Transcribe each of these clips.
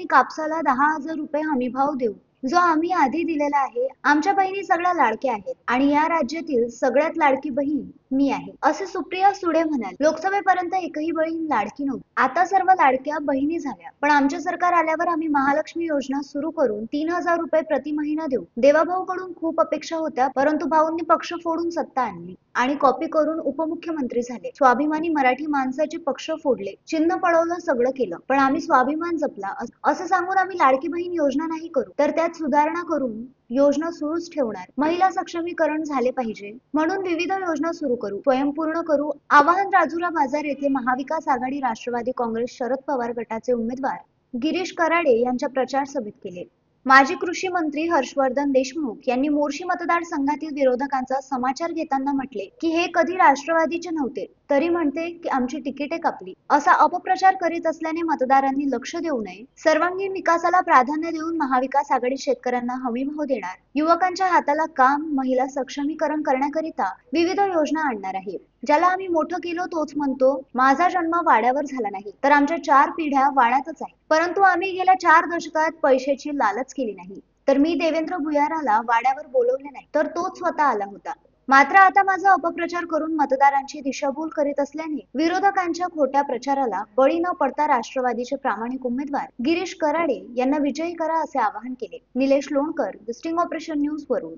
आणि कापसाला 10,000 रुपये हमी भाव देऊ, जो आम्ही आधी दिलेला आहे। आमच्या बहिणी सगळ्या लाडक्या आहेत आणि या राज्यातील सगळ्यात लाडकी बहीण मी आहे, असे सुप्रिया सुळे म्हणाले। लोकसभेपर्यंत एकही बहीण लाडकी नव्हती, आता सर्व लाडक्या बहिणी झाल्या। पण आमचे सरकार आल्यावर आम्ही महालक्ष्मी योजना सुरू करून 3,000 रुपये प्रति महिना देऊ। देवाभाऊ कडून खूप अपेक्षा होत्या, परंतु भाऊंनी पक्ष फोडून सत्ता आणली आणि कॉपी करून उपमुख्यमंत्री झाले। स्वाभिमानी मराठी माणसाचे पक्ष फोडले, चिन्ह पळवलं, सगळं केलं, पण आम्ही स्वाभिमान जपला असं सांगून आम्ही लाडकी बहीण योजना नाही करू, तर त्यात सुधारणा करून योजना सुरूच ठेवणार। महिला सक्षमीकरण झाले पाहिजे म्हणून विविध योजना सुरू करू, स्वयंपूर्ण करू, आवाहन राजुरा बाजार येथे महाविकास आघाडी राष्ट्रवादी काँग्रेस शरद पवार गटाचे उमेदवार गिरीश कराडे यांच्या प्रचार सभेत केले। माजी कृषी मंत्री हर्षवर्धन देशमुख यांनी मोर्शी मतदारसंघातील विरोधकांचा समाचार घेताना म्हटले की हे कधी राष्ट्रवादीचे नव्हते, तरी म्हणते की आमची तिकिटे कापली, असा अपप्रचार करीत असल्याने मतदारांनी लक्ष देऊ नये। सर्वांगीण विकासाला प्राधान्य देऊन महाविकास आघाडी शेतकऱ्यांना हमीभाव देणार, युवकांच्या हाताला काम, महिला सक्षमीकरण करण्याकरिता विविध योजना आणणार आहे। ज्याला आम्ही मोठं केलं तोच म्हणतो माझा जन्म वाड्यावर झाला नाही, तर आमच्या 4 पिढ्या वाड्यातच आहे, परंतु आम्ही गेल्या 4 दशकात पैशाची लालच केली नाही। तर मी देवेंद्र भुयाराला वाड्यावर बोलवले नाही, तर तोच स्वतः आला होता। मात्र आता माझा अपप्रचार करून मतदारांची दिशाभूल करीत असल्याने विरोधकांच्या खोट्या प्रचाराला बळी न पडता राष्ट्रवादीचे प्रामाणिक उमेदवार गिरीश कराडे यांना विजयी करा असे आवाहन केले। Nilesh Lonkar, the sting operation news वरून।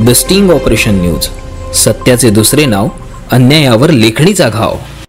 द स्टिंग ऑपरेशन न्यूज, सत्याचे दुसरे नाव, अन्यायावर लेखणीचा घाव।